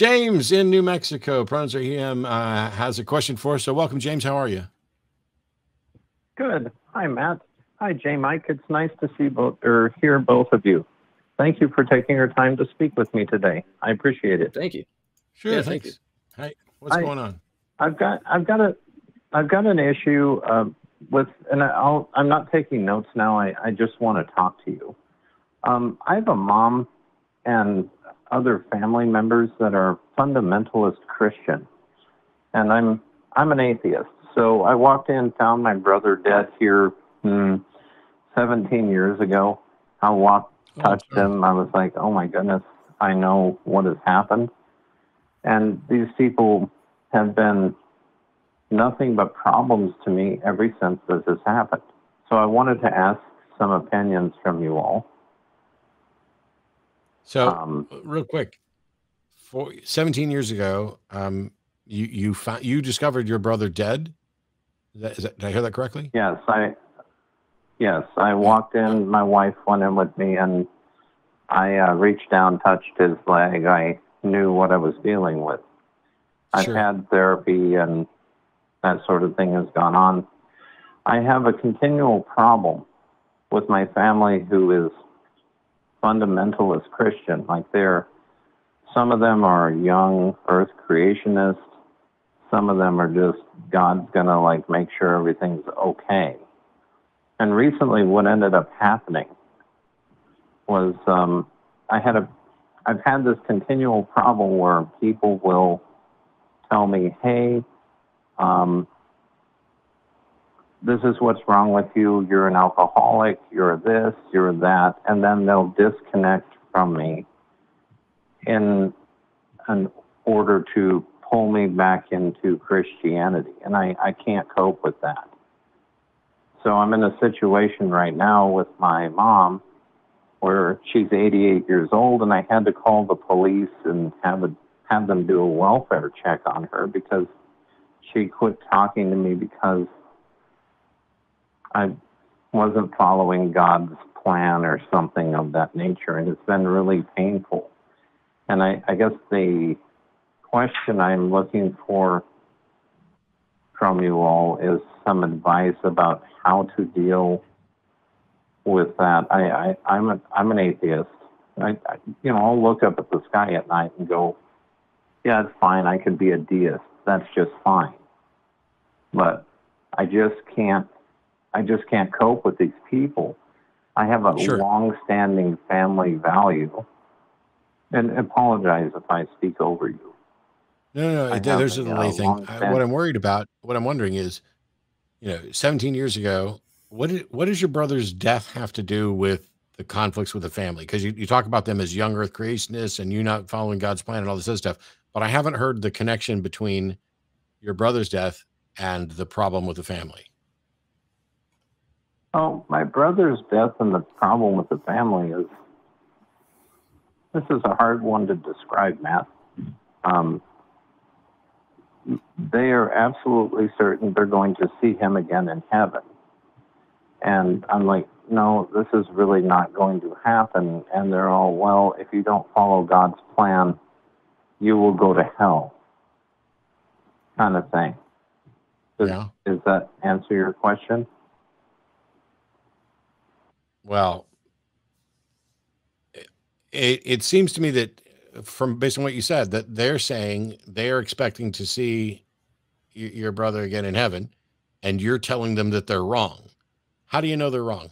James in New Mexico, pronouns are him, has a question for us. So welcome, James. How are you? Good. Hi, Matt. Hi, Jmike. It's nice to see both or hear both of you. Thank you for taking your time to speak with me today. I appreciate it. Thank you. Sure, Yeah, thanks. Hey, what's going on? I've got an issue with, and I'm not taking notes now. I just want to talk to you. I have a mom and other family members that are fundamentalist Christian, and I'm an atheist. So I walked in, found my brother dead here 17 years ago. I touched him. I was like, oh my goodness, I know what has happened. And these people have been nothing but problems to me ever since this has happened. So I wanted to ask some opinions from you all. So real quick, 17 years ago, you discovered your brother dead. Did I hear that correctly? Yes, I walked in, my wife went in with me, and I reached down, touched his leg. I knew what I was dealing with. I've had therapy, and that sort of thing has gone on. I have a continual problem with my family who is fundamentalist Christian. Like some of them are young earth creationists. Some of them are just, God's going to make sure everything's okay. And recently what ended up happening was I've had this continual problem where people will tell me, hey, this is what's wrong with you. You're an alcoholic. You're this, you're that. And then they'll disconnect from me in an order to pull me back into Christianity. And I can't cope with that. So I'm in a situation right now with my mom where she's 88 years old, and I had to call the police and have them do a welfare check on her because she quit talking to me because I wasn't following God's plan or something of that nature, and it's been really painful. And I guess the question I'm looking for from you all is some advice about how to deal with that. I'm an atheist. I'll look up at the sky at night and go, yeah, it's fine. I could be a deist. That's just fine. But I just can't cope with these people. I have a long-standing family value. And apologize if I speak over you. No. There's a delay thing. What I'm worried about, what I'm wondering is, 17 years ago, what does your brother's death have to do with the conflicts with the family? Because you talk about them as young earth creationists and you not following God's plan and all this other stuff, but I haven't heard the connection between your brother's death and the problem with the family. Oh, my brother's death and the problem with the family this is a hard one to describe, Matt. They are absolutely certain they're going to see him again in heaven. And I'm like, no, this is really not going to happen. And they're all, well, if you don't follow God's plan, you will go to hell, kind of thing. Does that answer your question? Well, it seems to me that based on what you said, that they're saying they're expecting to see your brother again in heaven, and you're telling them that they're wrong. How do you know they're wrong?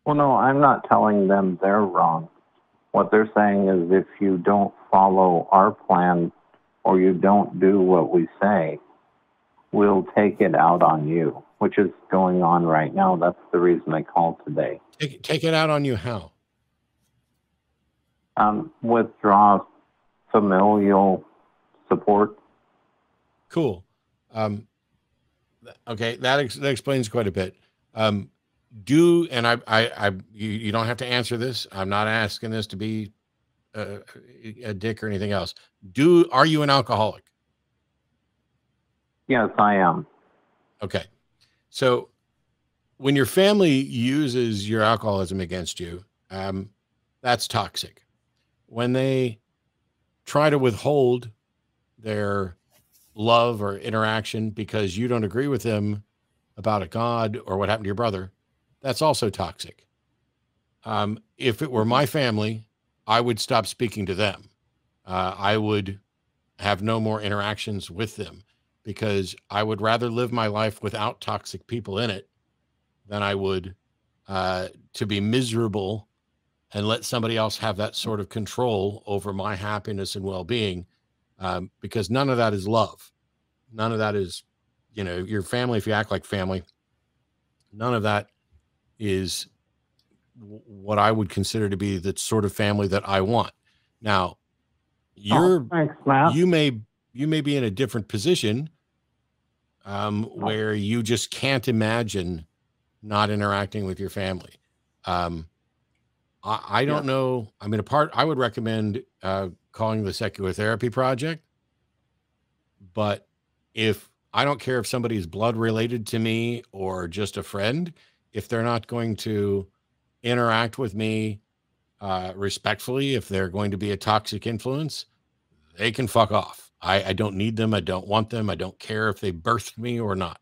Well, no, I'm not telling them they're wrong. What they're saying is if you don't follow our plan or you don't do what we say, we'll take it out on you, which is going on right now. That's the reason I called today. Take it out on you how? Withdraw familial support. Cool. Okay, that explains quite a bit. You don't have to answer this. I'm not asking this to be a dick or anything else. Are you an alcoholic? Yes, I am. Okay. So when your family uses your alcoholism against you, that's toxic. When they try to withhold their love or interaction because you don't agree with them about a God or what happened to your brother, that's also toxic. If it were my family, I would stop speaking to them. I would have no more interactions with them because I would rather live my life without toxic people in it than I would to be miserable and let somebody else have that sort of control over my happiness and well-being, because none of that is love. None of that is, your family. If you act like family, none of that is what I would consider to be the sort of family that I want. Now, thanks, Matt. you may be in a different position where you just can't imagine not interacting with your family. I don't know. I mean, I would recommend calling the Secular Therapy Project, but I don't care if somebody's blood related to me or just a friend, if they're not going to interact with me respectfully, if they're going to be a toxic influence, they can fuck off. I don't need them. I don't want them. I don't care if they birthed me or not.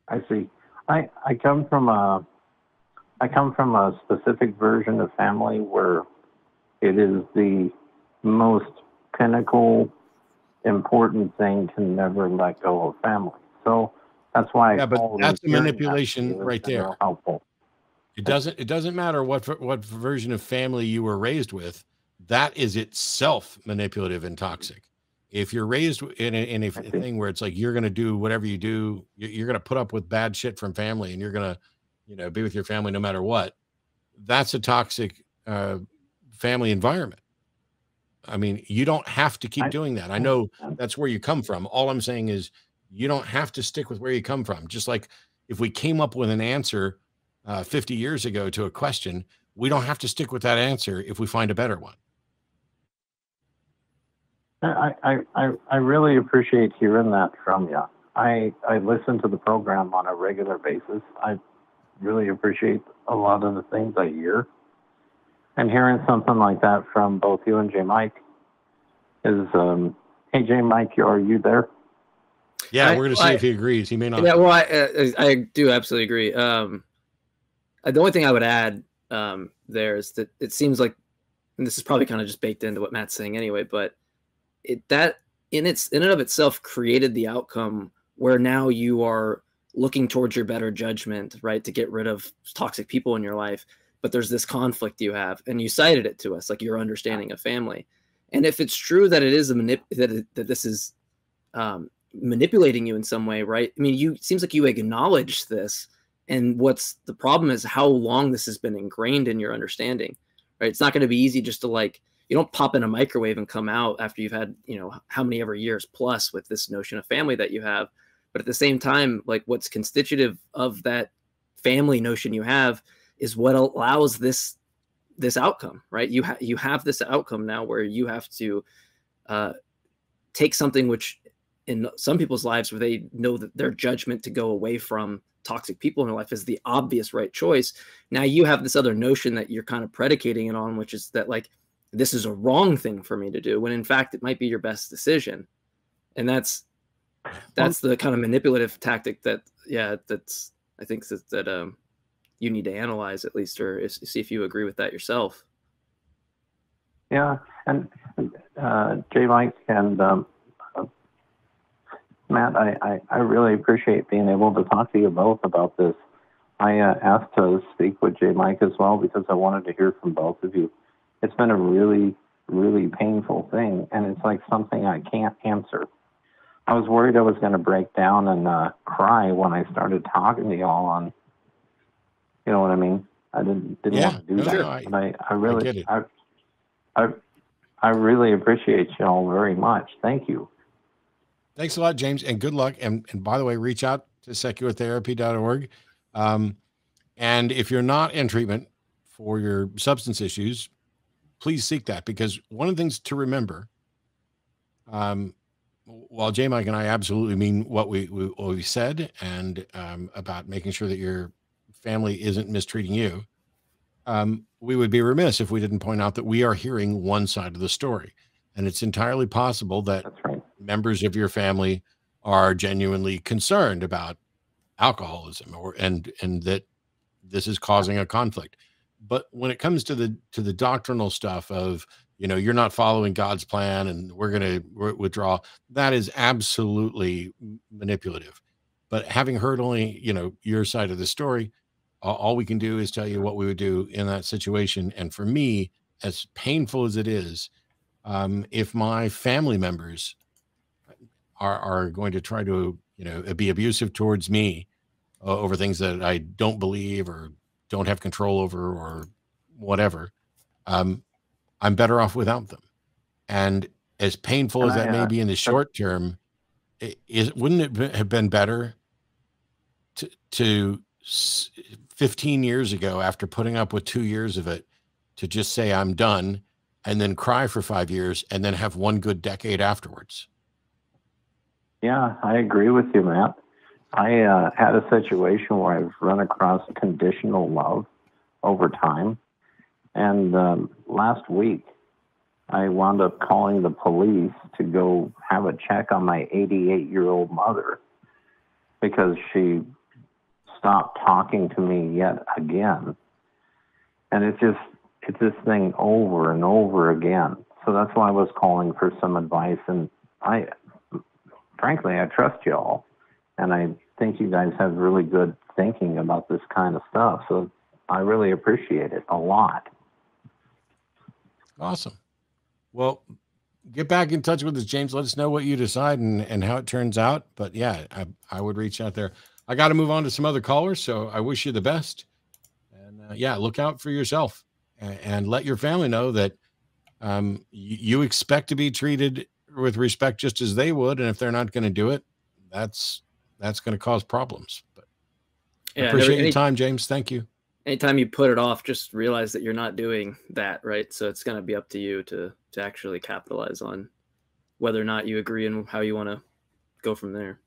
I see. I come from a specific version of family where it is the most pinnacle important thing to never let go of family. So that's why. Yeah, but that's a manipulation right there. Helpful. It doesn't matter what version of family you were raised with. That is itself manipulative and toxic. If you're raised in a thing where it's like you're going to do whatever you do, you're going to put up with bad shit from family, and you're going to, be with your family no matter what. That's a toxic family environment. I mean, you don't have to keep doing that. I know that's where you come from. All I'm saying is you don't have to stick with where you come from. Just like if we came up with an answer 50 years ago to a question, we don't have to stick with that answer if we find a better one. I really appreciate hearing that from you. I listen to the program on a regular basis. I really appreciate a lot of the things I hear. And hearing something like that from both you and Jmike is, hey, Jmike, are you there? Yeah, we're going to see if he agrees. He may not. Yeah, well, I do absolutely agree. The only thing I would add there is that it seems like, and this is probably kind of just baked into what Matt's saying anyway, but that in and of itself created the outcome where now you are looking towards your better judgment, right, to get rid of toxic people in your life. But there's this conflict you have, and you cited it to us, like your understanding of family. And if it's true that it is that this is manipulating you in some way, right? I mean, it seems like you acknowledge this, and what's the problem is how long this has been ingrained in your understanding, right? It's not going to be easy just to you don't pop in a microwave and come out after you've had, how many ever years plus with this notion of family that you have. But at the same time, like what's constitutive of that family notion you have is what allows this outcome, right? You have this outcome now where you have to take something which in some people's lives where they know that their judgment to go away from toxic people in their life is the obvious right choice. Now you have this other notion that you're kind of predicating it on, which is that this is a wrong thing for me to do, when in fact it might be your best decision. And that's the kind of manipulative tactic that I think that you need to analyze at least, or see if you agree with that yourself. Yeah, and Jmike and Matt, I really appreciate being able to talk to you both about this. I asked to speak with Jmike as well because I wanted to hear from both of you. It's been a really, really painful thing, and it's like something I can't answer. I was worried I was going to break down and cry when I started talking to y'all on, you know what I mean? I didn't want to do that. But I really get it. I really appreciate y'all very much. Thank you. Thanks a lot, James, and good luck. And by the way, reach out to seculartherapy.org. And if you're not in treatment for your substance issues, please seek that, because one of the things to remember, while Jmike and I absolutely mean what we said, and about making sure that your family isn't mistreating you, we would be remiss if we didn't point out that we are hearing one side of the story. And it's entirely possible that members of your family are genuinely concerned about alcoholism and that this is causing a conflict. But when it comes to the doctrinal stuff of, you're not following God's plan and we're going to withdraw, that is absolutely manipulative. But having heard only, your side of the story, all we can do is tell you what we would do in that situation. And for me, as painful as it is, if my family members are going to try to, be abusive towards me over things that I don't believe or don't have control over or whatever, I'm better off without them. And as painful as that may be in the short term, wouldn't it have been better to 15 years ago, after putting up with 2 years of it, to just say I'm done and then cry for 5 years and then have one good decade afterwards? Yeah, I agree with you, Matt. I had a situation where I've run across conditional love over time. And last week, I wound up calling the police to go have a check on my 88-year-old mother because she stopped talking to me yet again. And it's this thing over and over again. So that's why I was calling for some advice. And frankly, I trust y'all. And I think you guys have really good thinking about this kind of stuff. So I really appreciate it a lot. Awesome. Well, get back in touch with us, James. Let us know what you decide and how it turns out. But yeah, I would reach out there. I got to move on to some other callers, so I wish you the best. And yeah, look out for yourself and let your family know that you expect to be treated with respect just as they would. And if they're not going to do it, that's going to cause problems. But yeah, I appreciate your time, James. Thank you. Anytime you put it off, just realize that you're not doing that, right? So it's going to be up to you to actually capitalize on whether or not you agree and how you want to go from there.